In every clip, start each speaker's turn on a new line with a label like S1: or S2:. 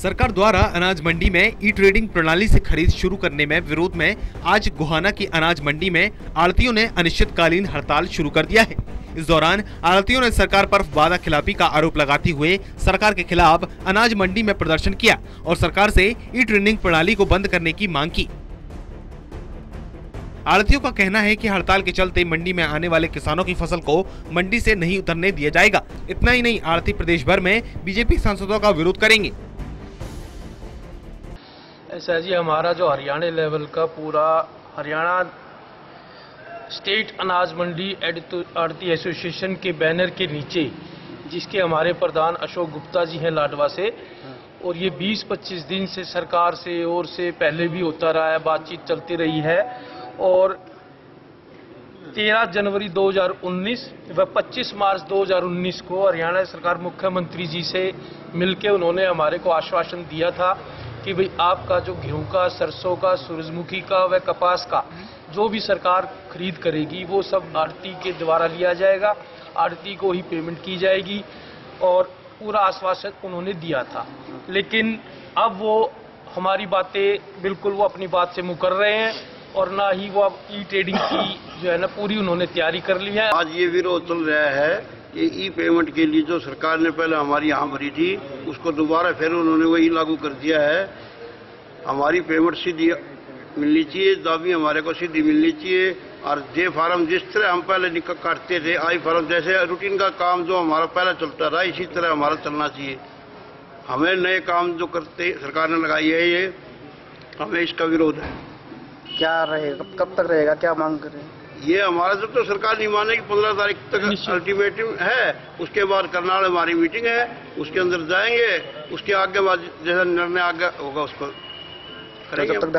S1: सरकार द्वारा अनाज मंडी में ई ट्रेडिंग प्रणाली से खरीद शुरू करने में विरोध में आज गोहाना की अनाज मंडी में आढ़तियों ने अनिश्चितकालीन हड़ताल शुरू कर दिया है। इस दौरान आढ़तियों ने सरकार पर वादा खिलाफी का आरोप लगाते हुए सरकार के खिलाफ अनाज मंडी में प्रदर्शन किया और सरकार से ई ट्रेडिंग प्रणाली को बंद करने की मांग की। आढ़तियों का कहना है कि हड़ताल के चलते मंडी में आने वाले किसानों की फसल को मंडी से नहीं उतरने दिया जाएगा। इतना ही नहीं, आढ़ती प्रदेश भर में बीजेपी सांसदों का विरोध करेंगे।
S2: ऐसा जी, हमारा जो हरियाणा लेवल का पूरा हरियाणा स्टेट अनाज मंडी आढ़ती एसोसिएशन के बैनर के नीचे, जिसके हमारे प्रधान अशोक गुप्ता जी हैं लाडवा से, और ये 20-25 दिन से सरकार से और से पहले भी होता रहा है, बातचीत चलती रही है। और 13 जनवरी 2019 व 25 मार्च 2019 को हरियाणा सरकार मुख्यमंत्री जी से मिलकर उन्होंने हमारे को आश्वासन दिया था कि भाई आपका जो गेहूं का, सरसों का, सूरजमुखी का व कपास का जो भी सरकार खरीद करेगी वो सब आढ़ती के द्वारा लिया जाएगा, आढ़ती को ही पेमेंट की जाएगी, और पूरा आश्वासन उन्होंने दिया था। लेकिन अब वो हमारी बातें बिल्कुल वो अपनी बात से मुकर रहे हैं और ना ही वो अब ई ट्रेडिंग की जो है ना पूरी उन्होंने तैयारी कर ली है।
S3: आज ये विरोध चल रहा है कि ई पेमेंट के लिए जो सरकार ने पहले हमारी यहाँ भरी थी उसको दोबारा फिर उन्होंने वही लागू कर दिया है। हमारी पेमेंट सीधी मिलनी चाहिए, दाबी हमारे को सीधी मिलनी चाहिए, और जे फार्म जिस तरह हम पहले काटते थे, आई फार्म जैसे रूटीन का काम जो हमारा पहले चलता रहा इसी तरह हमारा चलना चाहिए। हमें नए काम जो करते सरकार ने लगाई है ये हमें इसका विरोध है।
S4: क्या रहेगा, कब तक रहेगा, क्या मांग करें?
S3: ये हमारा जब तो सरकार नहीं मानेगी 15 तारीख तक अल्टीमेटम है, उसके बाद करनाल हमारी मीटिंग है, उसके अंदर जाएंगे, उसके आगे बाद जैसा निर्णय आगे होगा उसको करेंगे।
S4: तब तक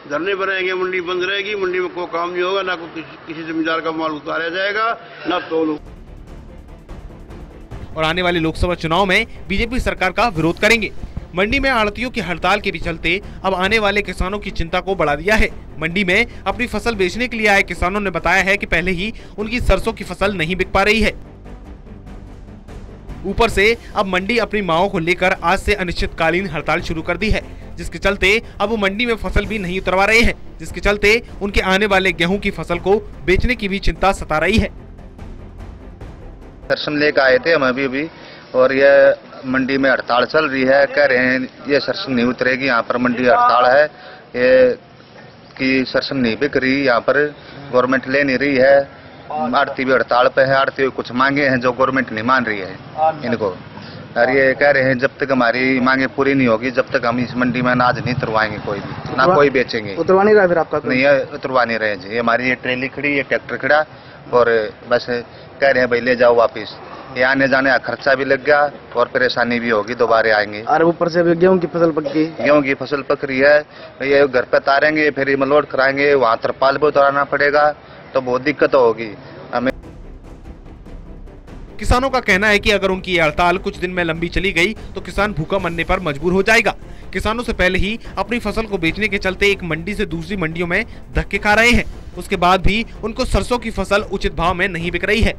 S4: धरने पर
S3: रहेंगे, मंडी बंद रहेगी, मंडी में कोई काम नहीं होगा, ना कोई किसी जमींदार का माल उतारा जाएगा, ना तोलू।
S1: और आने वाले लोकसभा चुनाव में बीजेपी सरकार का विरोध करेंगे। मंडी में आढ़तियों की हड़ताल के भी चलते अब आने वाले किसानों की चिंता को बढ़ा दिया है। मंडी में अपनी फसल बेचने के लिए आए किसानों ने बताया है कि पहले ही उनकी सरसों की फसल नहीं बिक पा रही है। ऊपर से अब मंडी अपनी मांगों को लेकर आज से अनिश्चितकालीन हड़ताल शुरू कर दी है, जिसके चलते अब वो मंडी में फसल भी नहीं उतरवा रहे हैं, जिसके चलते उनके आने वाले गेहूं की फसल को बेचने की भी चिंता सता रही है।
S5: सरसों लेकर आए थे हम अभी और ये मंडी में हड़ताल चल रही है। कह रहे हैं ये सरसों नहीं उतरेगी, यहाँ पर मंडी हड़ताल है, ये कि सरसों नहीं बिक रही, यहाँ पर गवर्नमेंट ले नहीं रही है। आढ़ती भी हड़ताल पे है, आढ़ती कुछ मांगे हैं जो गवर्नमेंट नहीं मान रही है इनको, और ये कह रहे हैं जब तक हमारी मांगे पूरी नहीं होगी जब तक हम इस मंडी में अनाज नहीं उतरवाएंगे, कोई भी ना कोई बेचेंगे।
S4: उतरवा नहीं रहा फिर आपका?
S5: नहीं है, उतरवा नहीं रहे जी। हमारी ये ट्रेली खड़ी, ये ट्रैक्टर खड़ा, और बस कह रहे हैं भाई ले जाओ वापिस। ये आने जाने का खर्चा भी लग गया और परेशानी भी होगी, दोबारा आएंगे।
S4: और ऊपर से गेहूं की फसल पक गई,
S5: गेहूं की फसल पक रही है, ये घर पे तारेंगे, फिर ये लोड कराएंगे, वहाँ तरपाल भी उतारना पड़ेगा, तो बहुत दिक्कत होगी हमें।
S1: किसानों का कहना है कि अगर उनकी ये हड़ताल कुछ दिन में लंबी चली गई तो किसान भूखा मरने पर मजबूर हो जाएगा। किसानों से पहले ही अपनी फसल को बेचने के चलते एक मंडी से दूसरी मंडियों में धक्के खा रहे हैं, उसके बाद भी उनको सरसों की फसल उचित भाव में नहीं बिक रही है।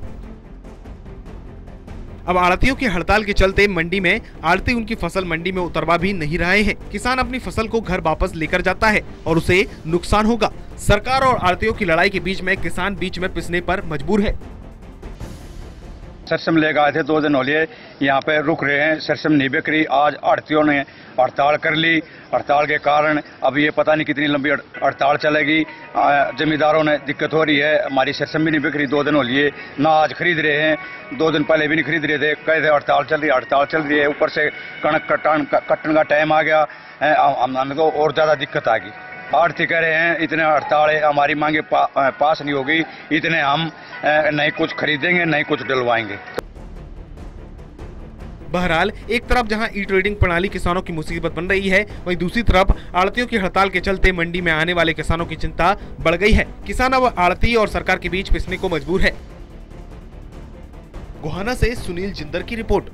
S1: अब आढ़तियों की हड़ताल के चलते मंडी में आढ़ती उनकी फसल मंडी में उतरवा भी नहीं रहे हैं। किसान अपनी फसल को घर वापस लेकर जाता है और उसे नुकसान होगा। सरकार और आढ़तियों की लड़ाई के बीच में किसान बीच में पिसने पर मजबूर है।
S6: सरसों लेकर आए थे, 2 दिन हो लिए यहाँ पे रुक रहे हैं, सरसों नहीं बिक रही। आज आढ़तियों ने हड़ताल कर ली, हड़ताल के कारण अब ये पता नहीं कितनी लंबी हड़ताल चलेगी। जमींदारों ने दिक्कत हो रही है, हमारी सरसों भी नहीं बिक रही, 2 दिन हो लिए ना आज खरीद रहे हैं, 2 दिन पहले भी नहीं खरीद रहे थे, कहे थे हड़ताल चल रही है। ऊपर से कणक कटन का टाइम आ गया, हमें तो और ज़्यादा दिक्कत आ गई। आढ़ती कह रहे हैं इतने हड़ताल है, हमारी मांगे पास नहीं होगी, इतने हम नहीं कुछ खरीदेंगे नहीं कुछ डलवाएंगे।
S1: बहरहाल एक तरफ जहां ई ट्रेडिंग प्रणाली किसानों की मुसीबत बन रही है, वहीं दूसरी तरफ आढ़तियों की हड़ताल के चलते मंडी में आने वाले किसानों की चिंता बढ़ गई है। किसान अब आढ़ती और सरकार के बीच पिसने को मजबूर है। गोहाना से सुनील जिंदर की रिपोर्ट।